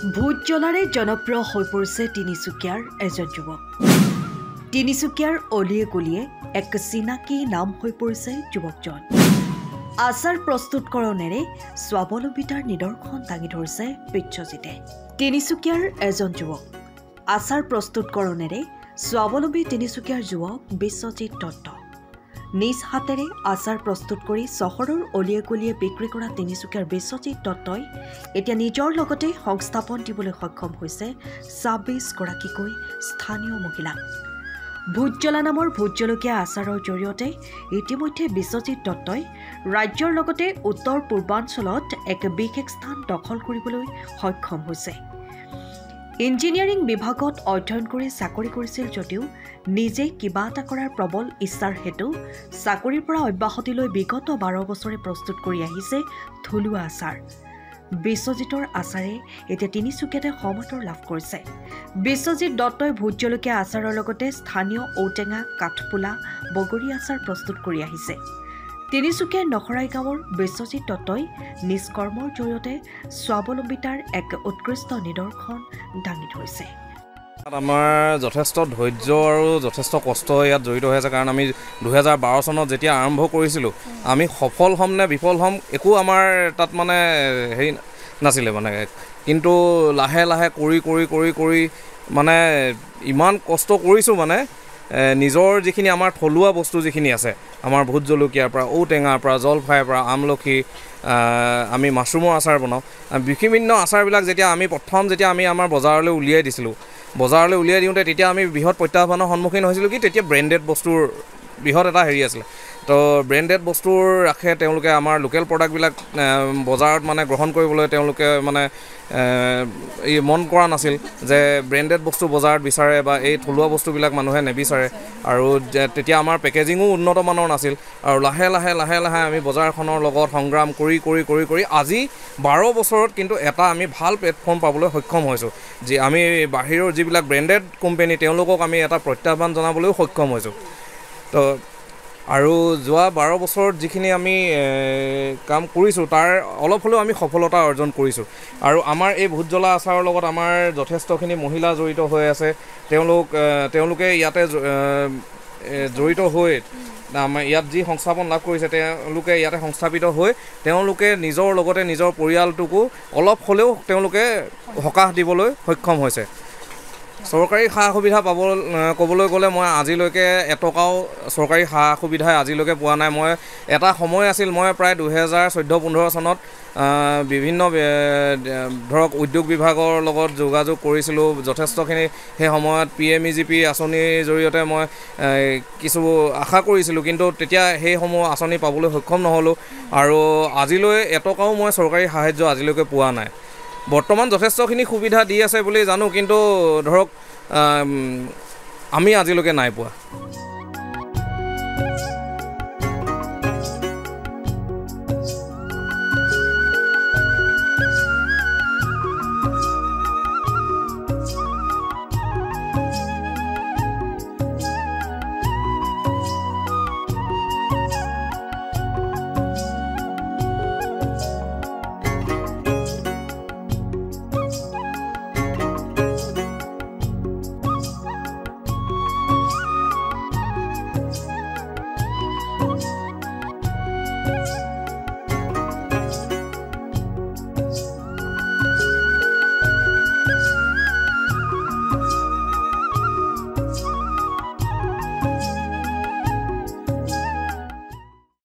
Vote জ্বলাৰে জনপ্ৰিয় হৈ পৰিছে তিনিচুকীয়াৰ এজন যুৱক। তিনিচুকীয়াৰ অলিয়ে গলিয়ে এক চিনাকি নাম হৈ পৰিছে যুৱকজন। আচাৰ প্ৰস্তুতকৰণেৰে স্বাৱলম্বিতাৰ নিদৰ্শন দাঙি ধৰিছে বিশ্বজিতে। তিনিচুকীয়াৰ এজন যুৱক। আচাৰ প্ৰস্তুতকৰণেৰে স্বাৱলম্বী তিনিচুকীয়াৰ যুৱক বিশ্বজিত দত্ত। নিজ হাতেৰে আচাৰ প্ৰস্তুত কৰি চহৰৰ অলিয়ে গলিয়ে বিক্ৰী কৰা তিনিচুকীয়াৰ বিশ্বজিত দত্তই এতিয়া নিজৰ লগতে সংস্থাপন দিবলৈ সক্ষম হৈছে ২৬ গৰাকীকৈ স্থানীয় মহিলাক। ভোট জ্বলা নামৰ ভোট জলকীয়া আচাৰৰ জৰিয়তে ইতিমধ্যে বিশ্বজিত দত্তই ৰাজ্যৰ লগতে উত্তৰ পূৰ্বাঞ্চলত এক বিশেষ স্থান দখল কৰিবলৈ সক্ষম হৈছে। ইঞ্জিনিয়াৰিং বিভাগত অধ্যয়ন কৰি চাকৰি কৰিছিল যদিও নিজে কিবা এটা কৰাৰ প্ৰবল ইচ্ছাৰ হেতু চাকৰিৰ পৰা অব্যাহতি লৈ বিগত ১২ বছৰে প্ৰস্তুত কৰি আহিছে থলুৱা আচাৰ। বিশ্বজিতৰ আচাৰে এতিয়া তিনিচুকীয়াতে সমাদৰ লাভ কৰিছে। বিশ্বজিত দত্তই ভোট জলকীয়া আচাৰৰ লগতে স্থানীয় ঔটেঙা, কাঠফুলা, বগৰী আচাৰ প্ৰস্তুত কৰি আহিছে। তিনিচুকীয়াৰ নখৰাই গাঁৱৰ বিশ্বজিত দত্তই নিজ কৰ্মৰ জৰিয়তে স্বাৱলম্বিতাৰ এক উৎকৃষ্ট নিদৰ্শন দাঙি ধৰিছে। আমাৰ যথেষ্ট ধৈৰ্য আৰু যথেষ্ট কষ্ট ইয়াত জড়িত হৈ আছে, কাৰণ আমি ২০১২ চনত যেতিয়া আৰম্ভ কৰিছিলোঁ, আমি সফল হ'ম নে বিফল হ'ম একো আমাৰ তাত মানে হেৰি নাছিলে মানে, কিন্তু লাহে লাহে কৰি মানে ইমান কষ্ট কৰিছোঁ মানে নিজৰ যিখিনি আমাৰ থলুৱা বস্তু যিখিনি আছে, আমাৰ ভোট জলকীয়াৰ পৰা, ঔটেঙাৰ পৰা, জলফাইৰ পৰা, আমলখি, আমি মাছৰুমৰ আচাৰ বনাওঁ, বিভিন্ন আচাৰবিলাক যেতিয়া আমি আমাৰ বজাৰলৈ উলিয়াই দিছিলোঁ, বজাৰলৈ উলিয়াই দিওঁতে তেতিয়া আমি বৃহৎ প্ৰত্যাহ্বানৰ সন্মুখীন হৈছিলোঁ। কি তেতিয়া ব্ৰেণ্ডেড বস্তুৰ বৃহৎ এটা হেৰি আছিলে, তো ব্ৰেণ্ডেড বস্তুৰ ৰাখে তেওঁলোকে আমাৰ লোকেল প্ৰডাক্টবিলাক বজাৰত মানে গ্ৰহণ কৰিবলৈ তেওঁলোকে মানে মন কৰা নাছিল যে ব্ৰেণ্ডেড বস্তু বজাৰত বিচাৰে বা এই থলুৱা বস্তুবিলাক মানুহে নিবিচাৰে, আৰু তেতিয়া আমাৰ পেকেজিঙো উন্নত মানৰ নাছিল। আৰু লাহে লাহে আমি বজাৰখনৰ লগত সংগ্ৰাম কৰি আজি ১২ বছৰত কিন্তু এটা আমি ভাল প্লেটফৰ্ম পাবলৈ সক্ষম হৈছোঁ, যে আমি বাহিৰৰ যিবিলাক ব্ৰেণ্ডেড কোম্পানী তেওঁলোকক আমি এটা প্ৰত্যাহ্বান জনাবলৈও সক্ষম হৈছোঁ। তো আৰু যোৱা ১২ বছৰত যিখিনি আমি কাম কৰিছোঁ তাৰ অলপ হ'লেও আমি সফলতা অৰ্জন কৰিছোঁ। আৰু আমাৰ এই ভোট জ্বলা আচাৰৰ লগত আমাৰ যথেষ্টখিনি মহিলা জড়িত হৈ আছে। তেওঁলোকে ইয়াতে জড়িত হৈ আমাৰ ইয়াত যি সংস্থাপন লাভ কৰিছে, তেওঁলোকে ইয়াতে সংস্থাপিত হৈ তেওঁলোকে নিজৰ লগতে নিজৰ পৰিয়ালটোকো অলপ হ'লেও তেওঁলোকে সকাহ দিবলৈ সক্ষম হৈছে। চৰকাৰী সা সুবিধা ক'বলৈ গ'লে মই আজিলৈকে এটকাও চৰকাৰী সা সুবিধাই আজিলৈকে পোৱা নাই। মই এটা সময় আছিল, মই প্ৰায় ২০১৪-১৫ চনত বিভিন্ন ধৰক উদ্যোগ বিভাগৰ লগত যোগাযোগ কৰিছিলোঁ যথেষ্টখিনি। সেই সময়ত PMEGP আঁচনিৰ জৰিয়তে মই কিছু আশা কৰিছিলোঁ, কিন্তু তেতিয়া সেইসমূহ আঁচনি পাবলৈ সক্ষম নহ'লোঁ, আৰু আজিলৈ এটকাও মই চৰকাৰী সাহায্য আজিলৈকে পোৱা নাই। বৰ্তমান যথেষ্টখিনি সুবিধা দি আছে বুলি জানো, কিন্তু ধৰক আমি আজিলৈকে নাই পোৱা।